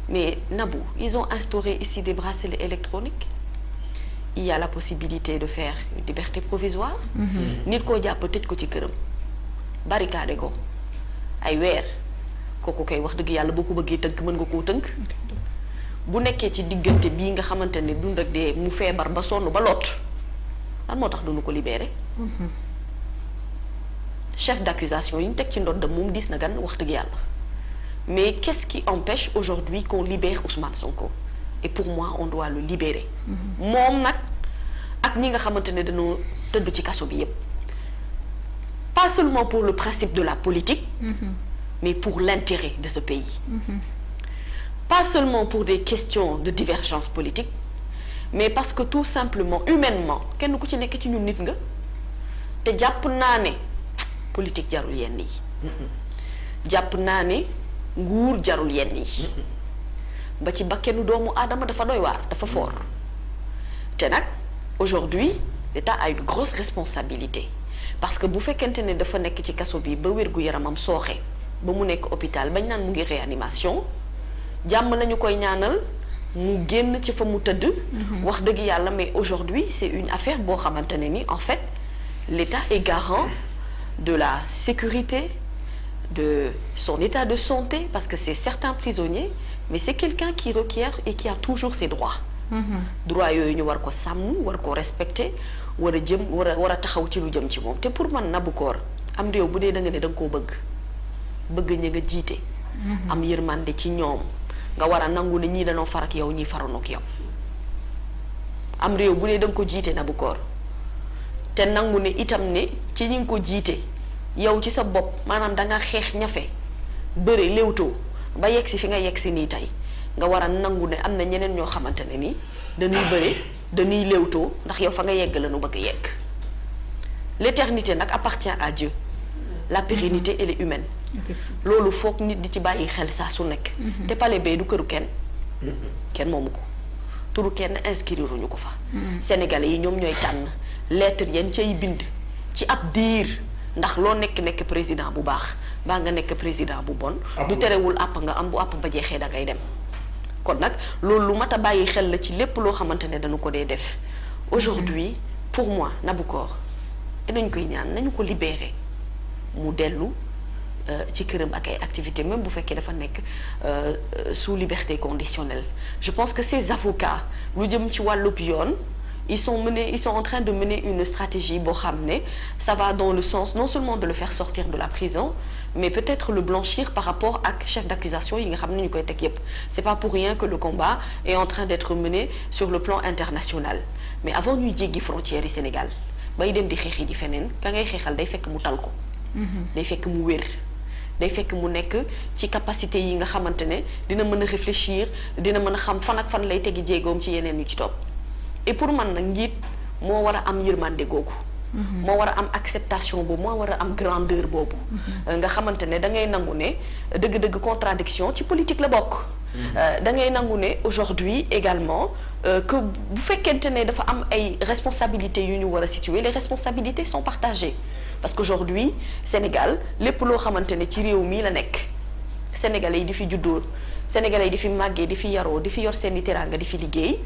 mais Nabou, ils ont instauré ici des bracelets électroniques. Il y a la possibilité de faire une liberté provisoire. nit koo jàpp tëj ko ci këram barricade ko ay weer kooku koy wax dëgg yàlla boo ko bëggee tënk mën nga koo tënk. bu nekkee ci diggante bii nga xamante ne dund ak dee mu feebar ba sonn ba lot lan moo tax duñu ko libéré. chef d'accusation yi ñu teg ci ndodd moom diis na gan wax dëgg yàlla mais qu'est-ce qui empêche aujourd'hui qu'on libère Ousmane Sonko et pour moi on doit le libérer. moom nag ak ñi nga xamante ne dañoo tëdd ci kaso bi yépp pas seulement pour le principe de la politique. mais pour l'intérêt de ce pays. Pas seulement pour des questions de divergence politique mais parce que tout simplement humainement kenn ku ci nekk ci ñun nit nga te jàpp naa ne politique jarul yenn yi. jàpp naa ne nguur jarul yenn yi. ba ci bakkenu doomu aadama dafa doy waar dafa fort te nag aujourd'hui l'État a une grosse responsabilité parce que bu fekkente ne dafa nekk ci kaso bi ba wér gu yaramam sooxe ba mu nekk hôpital bañ naan mu ngi réanimation jàmm lañu koy ñaanal mu génn ci fa mu tëdd. wax dëgg yàlla mais aujourd'hui c'est une affaire boo xamante ne ni en fait l'État est garant de la sécurité de son état de santé parce que c'est certains prisonniers mais c'est quelqu'un qui requiert et qui a toujours ses droits. droits yooyu ñu war ko sàmm war ko respecter war a jëm war a taxaw ci lu jëm ci moom te pour man Nabou Cor am réew bu dee da nga ne da nga koo bëgg ña nga jiite. am yërmande ci ñoom. nga war a nangu ne ñii dañoo far ak yow ñii faroon ak yow am réew bu ne da nga ko jiite Nabou Cor te nangu ne itam ne ci ñi nga ko jiite yow ci sa bopp maanaam da nga xeex ñafe bëre léewtoo ba yegg si fi nga yegg si nii tey nga war a nangu ne am na ñeneen ñoo xamante ne ni dañuy bëre dañuy léewtoo ndax yow fa nga yegg la nu bëgg a yegg l'éternité nag appartient à Dieu la pérennité elle est humaine. loolu foog nit di ci bàyyi xel saa su nekk. te palais bee du këru kenn moomu ko turu kenn inscrire ñu ko fa. Sénégalais yi ñoom ñooy tànn lettre yan cay bind ci ab diir ndax loo nekk président bu baax baa nga nekk président bu bon. du terewul àpp nga am bu àpp ba jeexee da ngay dem. kon nag loolu lu mat a bàyyi xel la ci lépp loo xamante ne dañu ko dee def aujourd'hui pour moi Nabou Cor dinañ koy ñaan nañu ko libérer mu dellu. ci këram ak ay activités même bu fekkee dafa nekk sous liberté conditionnelle je pense que ces avocats lu jëm ci wàllub yoon ils sont en train de mener une stratégie boo xam ne ça va dans le sens non seulement de le faire sortir de la prison mais peut-être le blanchir par rapport ak chef d'accusation yi nga xam ne ñu koy teg yépp c'est pas pour rien que le combat est en train d'être mené sur le plan international mais avant ñuy jéggi frontières yi Sénégal bay dem di xeexi di feneen ka ngay xeexal day fekk mu tal ko day fekk mu wér day fekk mu nekk ci capacité yi nga xamante ne dina mën a réfléchir dina mën a xam fan ak fan lay tegi jéegoom ci yeneen yu ci topp et pour man nag njiit moo war a am yërmande googu moo war a am acceptation boobu moo war a am grandeur boobu nga xamante ne da ngay nangu ne dëgg-dëgg contradiction ci politique la bokk da ngay nangu ne aujourd'hui également que bu fekkente ne dafa am ay responsabilités yu ñu war a situer les responsabilités sont partagées parce qu'aujourd'hui Sénégal lépp loo xamante ne ci réew mii la nekk sénégalais yi di fi juddoo sénégalais yi di fi màggee di fi yaroo di fi yor seeni teraanga di fi liggéey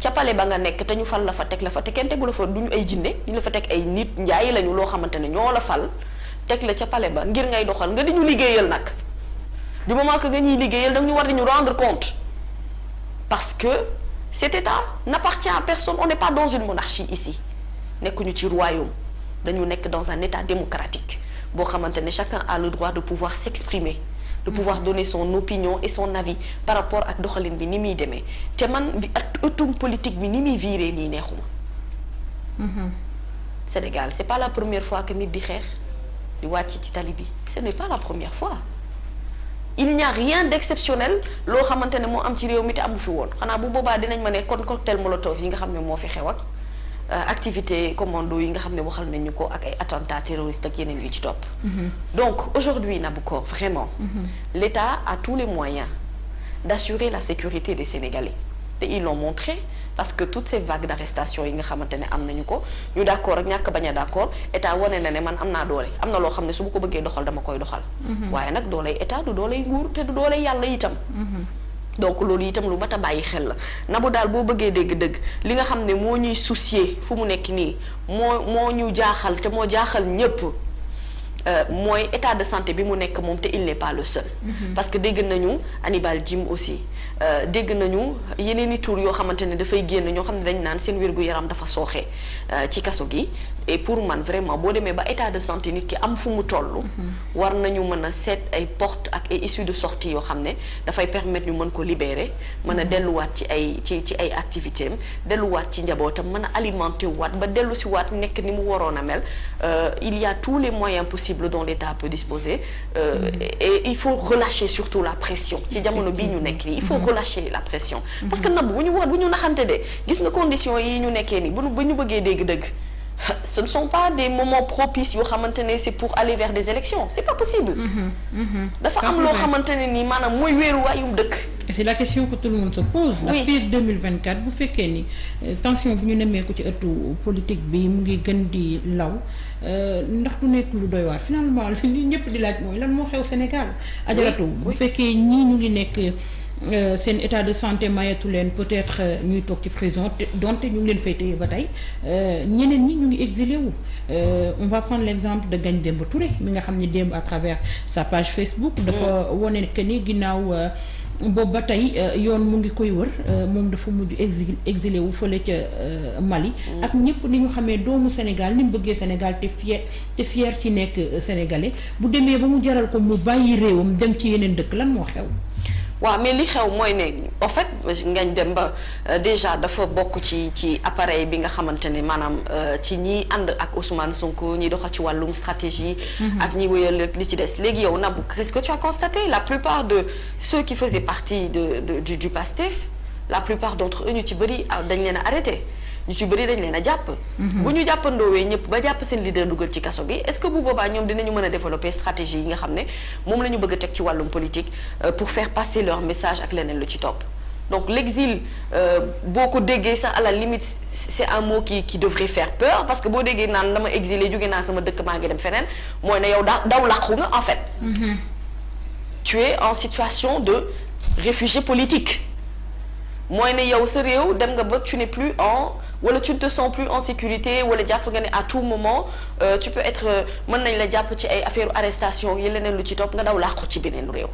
ca pale ba nga nekk te ñu fal la fa teg la fa te kenn tegu la fa duñu ay jinne ñu la fa teg ay nit njaay lañu loo xamante ne ñoo la fal teg la ca pale ba ngir ngay doxal nga di ñu liggéeyal nag du moment que nga ñuy liggéeyal da ñu war di ñu rendre compte parce que cet état n'appartient à personne on n'est pas dans une monarchie ici nekkuñu ci royaume dañu nekk dans un état démocratique boo xamante ne chacun a le droit de pouvoir s'exprimer de pouvoir donner son opinion et son avis par rapport ak doxalin bi ni muy demee te man ëttum politique bi ni muy viré nii neexuma Sénégal c'est pas la première fois que nit di xeex di wàcc ci tali bi ce n'est pas la première fois il n'y a rien d'exceptionnel loo xamante ne moo am ci réew mi te amu fi woon xanaa bu boobaa dinañ ma ne kon cocktail molotov yi nga xam ne moo fi xew ak activité commando yi nga xam ne waxal nañu ko ak ay attentats terroristes ak yeneen yu ci topp. Donc aujourd'hui Nabou Cor vraiment l'État a tous les moyens d'assurer la sécurité des Sénégalais te ils l'ont montré parce que toutes ces vagues d'arrestation yi nga xamante ne am nañu ko ñu d'accord ak ñàkk bañ a d'accord État wane na ne man am naa doole am na loo xam ne su ma ko bëggee doxal dama koy doxal waaye nag dooley État du dooley nguur te du dooley yàlla itam donc loolu itam lu mat a bàyyi xel la Nabou daal boo bëggee dégg-dëgg li nga xam ne moo ñuy soucier fu mu nekk nii moo ñu jaaxal te moo jaaxal ñépp mooy état de santé bi mu nekk moom te il n'est pas le seul. Parce que dégg nañu Hannibal Djim aussi dégg nañu yeneen i tur yoo xamante ne dafay génn ñoo xam ne dañ naan seen wér-gu-yaram dafa sooxe ci kaso gi. Et pour man vraiment boo demee ba état de santé nit ki am fu mu toll. war nañu mën a seet ay portes ak ay issues de sortie yoo xam ne dafay permettre ñu mën ko libérer mën a delluwaat ci ay activités am delluwaat ci njabootam mën a alimenter waat ba dellu si waat nekk ni mu waroon a mel il y a tous les moyens possibles dont l'État peut disposer et il faut relâcher surtout la pression ci jamono bii ñu nekk nii il faut relâcher la pression. parce que Nabou bu ñu naxante de gis nga conditions yi ñu nekkee nii bu ñu bëggee dégg-dëgg. Ce ne sont pas des moments propices yoo xamante ne c'est pour aller vers des élections c'est pas possible. dafa am loo xamante ne nii maanaam mooy wéeruwaayum dëkk. et c'est la question que tout le monde se pose. ndax fii 2024 bu fekkee ni tension bi ñu nemmeeku ci ëttu politique bi mu ngi gën di law ndax du nekk lu doy waar finalement li ñëpp di laaj mooy lan moo xew Sénégal. ajaratu bu fekkee ñii ñu ngi nekk. seen état de santé mayetu leen peut-être ñuy toog ci prison donte ñu ngi leen fay téye ba tey ñeneen ñi ñu ngi exilé wu on va prendre l'exemple de Ngagne Demba Touré mi nga xam ne démb à travers sa page Facebook dafa wone que ni ginnaaw boobu ba tey yoon mu ngi koy wër moom dafa mujj exilé wu fële ca Mali ak ñëpp ni ñu xamee doomu Sénégal ni mu bëggee Sénégal te fier ci nekk sénégalais bu demee ba mu jaral ko mu bàyyi réewam dem ci yeneen dëkk lan moo xew. waaw mais li xew mooy ne en fait Ngagne Demba déjà dafa bokk ci appareil bi nga xamante ne maanaam ci ñi ànd ak Ousmane Sonko ñi doxal ci wàllum stratégie. ak ñi wéyal li ci des léegi yow Nabou qu'est-ce que tu as constaté la plupart de ceux qui faisaient partie du PASTEF la plupart d'entre eux ñu ci bëri dañ leen a arrêté. ñu ci bëri dañ leen a jàpp. bu ñu jàppandoowee ñëpp ba jàpp seen leader dugal ci kaso bi est-ce que bu boobaa ñoom dinañu mën a développer stratégie yi nga xam ne moom la ñu bëgg a teg ci wàllum politique pour faire passer leur message ak leneen lu ci topp. donc l'exil boo ko déggee sax à la limite c'est un mot qui devrait faire peur parce que boo déggee naan dama exilé jóge naa sama dëkk maa ngi dem feneen mooy ne yow daw làqu nga en fait. tu es en situation de réfugié politique. mooy ne yow sa réew dem nga ba tu n'es plus wala tu ne te sens plus en sécurité wala jàpp nga ne à tout moment tu peux être mën nañ la jàpp ci ay affaire arrestation yi leneen lu ci topp nga daw làqu ci beneen réew.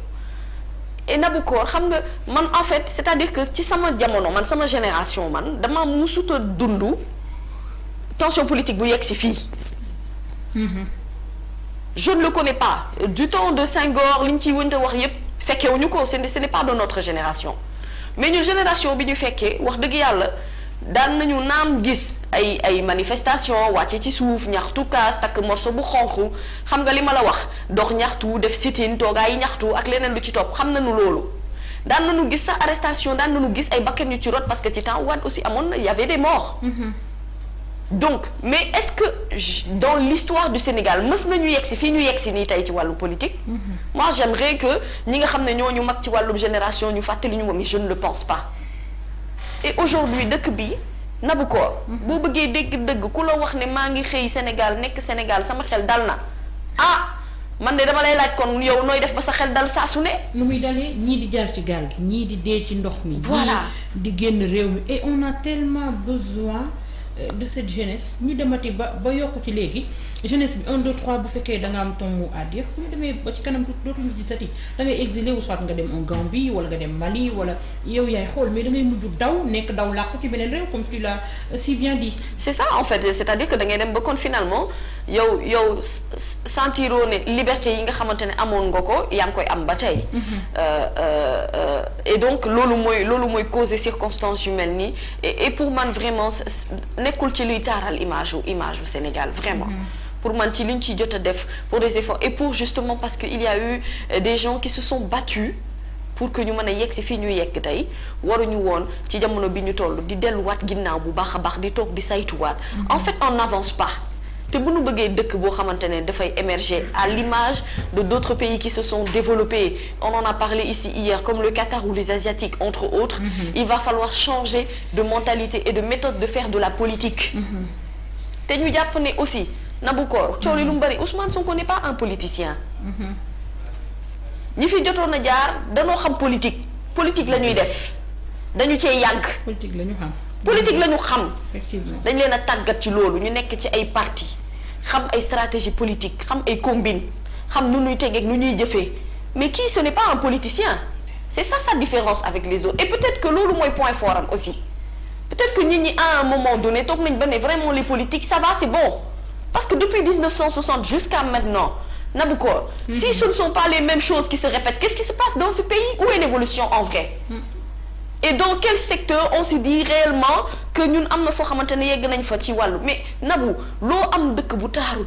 et Nabou Cor xam nga man en fait c'est-à-dire que ci sama jamono man sama génération man dama musuta dundu tension politique bu yegg si fii. je ne le connais pas du temps de Senghor li ñu ciy wënte wax yépp fekkewuñu ko ce n'est pas de notre génération. mais ñu génération bi ñu fekkee wax dëgg yàlla daan nañu naam gis ay manifestation wàcce ci suuf ñaxtu kaas takk morceau bu xonq xam nga li ma la wax dox ñaxtu def sit-in toogaay yi ñaxtu ak leneen lu ci topp xam nañu loolu daan nañu gis sax arrestation daan nañu gis ay bakkan yu ci rot parce que ci temps Wade aussi amoon na y avait des morts. donc mais est-ce que dans l'histoire du Sénégal mës nañu yegg si fii ñu yegg si nii tey ci wàllu politique. moi j'aimerais que ñi nga xam ne ñoo ñu mag ci wàllu génération ñu fàttali ñu moom mais je ne le pense pas. et aujourd'hui dëkk bi Nabou Cor boo bëggee dégg-dëgg ku la wax ne maa ngi xëy Sénégal nekk Sénégal sama xel dal na man de dama lay laaj kon yow nooy def ba sa xel dal saa su ne. nu muy dalee ñii di jaar ci gaal gi ñii di dee ci ndox mi. voilà di génn réew mi et on a tellement besoin de cette jeunesse ñu demati ba yokku ci léegi jeunesse bi 1 2 3 bu fekkee da nga am ton mot à dire bu ñu demee ba ci kanam dootuñu gisati da ngay exilé wu soit nga dem en Gambie wala nga dem Mali wala yow yaay xool mais da ngay mujj nekk daw làqu ci beneen réew comme tu l'as si bien dit. c'est ça en fait c'est-à-dire que da ngay dem ba kon finalement yow sentiroo ne liberté yi nga xamante ne amoon nga ko yaa ngi koy am ba tey. et donc loolu mooy causer circonstances yu mel nii et pour man vraiment nekkul ci luy taaral image yu Sénégal vraiment. pour man ci li ñu ciy jot a def pour des efforts et pour justement parce que il y a eu des gens qui se sont battus pour que ñu mën a yegg si fii ñu yegg tey waruñu woon ci jamono bi ñu toll di delluwaat ginnaaw bu baax a baax di toog di saytuwaat. en fait on n'avance pas. te bu ñu bëggee dëkk boo xamante ne dafay émerger à l'image de d'autres pays qui se sont développés on en a parlé ici hier comme le Qatar ou les Asiatiques entre autres. Il va falloir changer de mentalité et de méthode de faire de la politique. te ñu jàpp ne aussi. Nabou Cor coow li lu mu bari Ousmane Sonko n'est pas un politicien. ñi fi jotoon a jaar danoo xam politique politique la ñuy def dañu cee yàgg. politique la ñu xam. politique la ñu xam. effectivement dañ leen a tàggat ci loolu ñu nekk ci ay parti xam ay stratégie politique xam ay combine xam nu ñuy tegeeg nu ñuy jëfee mais kii ce n'est pas un politicien c'est ça sa différence avec les autres et peut-être que loolu mooy point fort am aussi peut-être que nit ñi à un moment donné toog nañ ba ne vraiment les politiques ça va c'est bon parce que depuis 1960 jusqu'à maintenant Naboucor si ce ne sont pas les mêmes choses qui se répètent qu'est-ce qui se passe dans ce pays où est l'évolution en vrai et dans quel secteur on se dit réellement que ñun am na foo xamante ne yegg nañ fa ci wàllu mais Nabou loo am dëkk bu taaru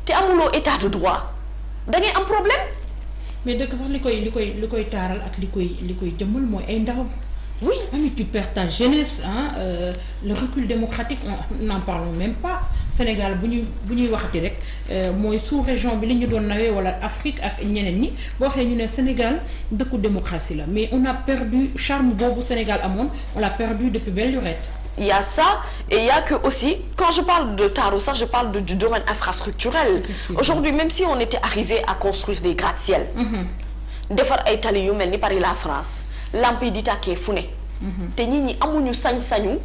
te amuloo état de droit da ngay am problème. mais dëkk sax li koy taaral ak li koy jëmmal mooy ay ndawam. oui mais tu perds ta jeunesse le recul démocratique on n'en parle même pas Sénégal bu ñuy waxati rek mooy sous-région bi li ñu doon nawee wala Afrique ak ñeneen ñi boo waxee ñu ne Sénégal dëkku démocratie la mais on a perdu charme boobu Sénégal amoon on l'a perdu depuis belle lurette. Il y a ça et il y a que aussi quand je parle de taaru sax je parle du domaine infrastructurel. Aujourd'hui même si on était arrivé à construire des gratte-ciel. defar ay tali yu mel ni Paris la France lamp yi di tàkkee fu ne. te nit ñi amuñu sañ-sañu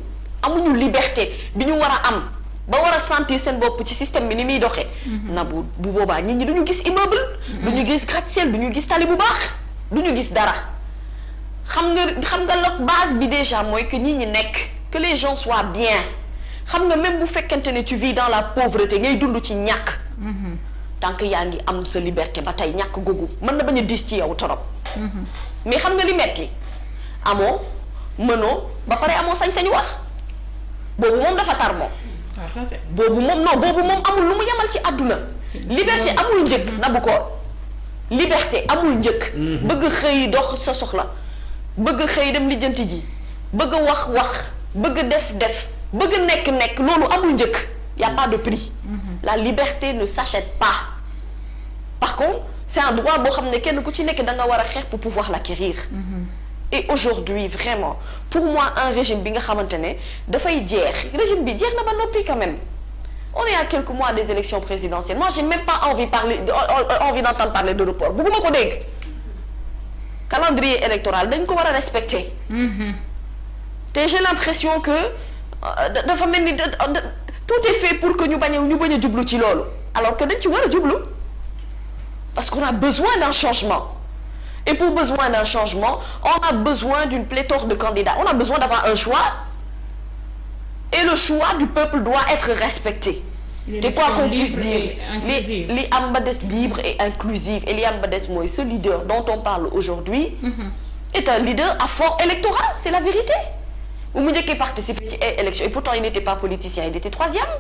amuñu liberté bi ñu war a am ba war a sentir seen bopp ci système bi ni muy doxee. na bu boobaa nit ñi du ñu gis immeuble. du ñu gis gratte-ciel du ñu gis tali bu baax du ñu gis dara xam nga la base bi déjà mooy que nit ñi nekk. que les gens soient bien xam nga même bu fekkente ne tu vis dans la pauvreté ngay dund ci ñàkk. tant que yaa ngi am sa liberté ba tey ñàkk googu mën na bañ a dis ci yow torop. mais xam nga li metti amoo mënoo ba pare amoo sañ-sañu wax boobu moom dafa tar moom. boobu moom amul lu mu yamal ci àdduna. liberté amul njëkk na bu ko liberté amul njëkk. bëgg xëy dox sa soxla bëgg xëy dem lijjanti ji bëgg wax. bëgg def bëgg nekk loolu amul njëkk y a pas de prix. La liberté ne s'achète pas. Par contre c'est un droit boo xam ne kenn ku ci nekk da nga war a xeex pour pouvoir l'acquérir. Et aujourd'hui vraiment pour moi un régime bi nga xamante ne dafay jeex régime bi jeex na ba noppi quand même on est à quelques mois des élections présidentielles moi j'ai même pas envie d'entendre parler de report bugguma ko dégg calendrier électoral dañ ko war a respecter. te j'ai l'impression que dafa mel ni tout est fait pour que ñu bañ a jublu ci loolu alors que dañ ci war a jublu parce qu'on a besoin d'un changement et pour besoin d'un changement on a besoin d'une pléthore de candidats on a besoin d'avoir un choix et le choix du peuple doit être respecté te quoi qu'on puisse dire li am ba des libre et inclusive et li am ba des mooy ce leader dont on parle aujourd'hui est un leader à fort électoral c'est la vérité bu mu njëkkee participer ci ay élections et pourtant il n'était pas politicien il était troisième.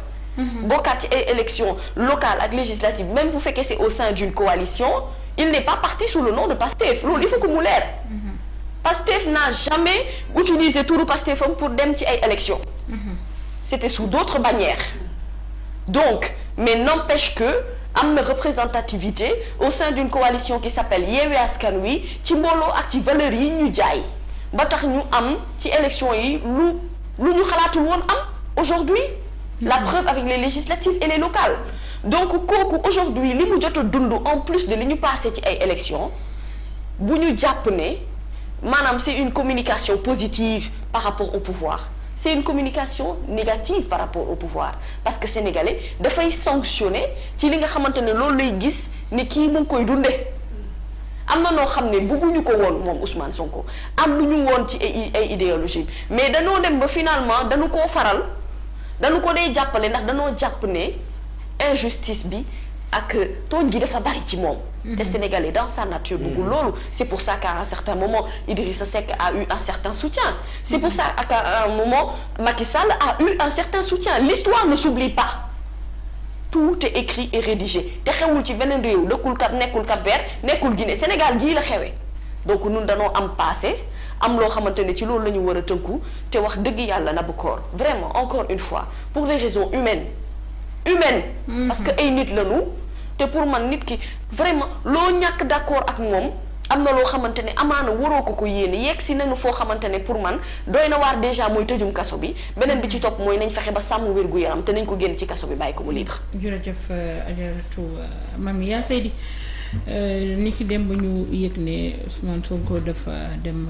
bokkaat ci ay élections locales ak législatives même bu fekkee c'est au sein d'une coalition il n'est pas parti sous le nom de Pastef loolu il faut que mu leer. Pastef n'a jamais utilisé turu Pastefam pour dem ci ay élections. C'était sous d'autres bannières. Donc mais n'empêche que am na représentativité au sein d'une coalition qui s'appelle Yewwi Askan Wi ci mbooloo ak ci valeurs yi ñu jaay. ba tax ñu am ci élection yi lu ñu xalaatul woon am aujourd'hui la preuve avec les législatives et les locales donc kooku aujourd'hui li mu jot a dund en plus de li ñu passé ci ay élections bu ñu jàpp ne maanaam c'est une communication positive par rapport au pouvoir c'est une communication négative par rapport au pouvoir parce que sénégalais dafay sanctionner ci li nga xamante ne loolu lay gis ne kii mu ngi koy dundee am na noo xam ne bëgguñu ko woon moom Ousmane Sonko am lu ñu woon ci ay idéologie mais danoo dem ba finalement dañu koo faral dañu ko dee jàppale ndax danoo jàpp ne injustice bi ak tooñ gi dafa bari ci moom. te Sénégalais dans sa nature bëggul loolu c'est pour ça qu'à un certain moment Idrissa Seck a eu un certain soutien c'est pour ça qu'à un moment Macky Sall a eu un certain soutien l'histoire ne s'oublie pas. Tout est écrit et rédigé te xewul ci beneen réew nekkul Cap-Vert nekkul Guinée Sénégal gii la xewee donc ñun danoo am passé am loo xamante ne ci loolu la ñu war a tënku te wax dëgg yàlla Naboucor vraiment encore une fois pour des raisons humaines. Parce que ay nit lañu te pour man nit ki vraiment loo ñàkk d'accord ak moom am na loo xamante ne amaana waroo ko yéene yegg si nañu foo xamante ne pour man doy na waar déjà mooy tëjum kaso bi beneen bi ci topp mooy nañ fexe ba sàmm wér-gu-yaram te nañ ko génn ci kaso bi bàyyi ko mu libre. jërëjëf Adjaratou Mame Mia Seydi ni ki dem ba ñu yëg ne Ousmane Sonko dafa dem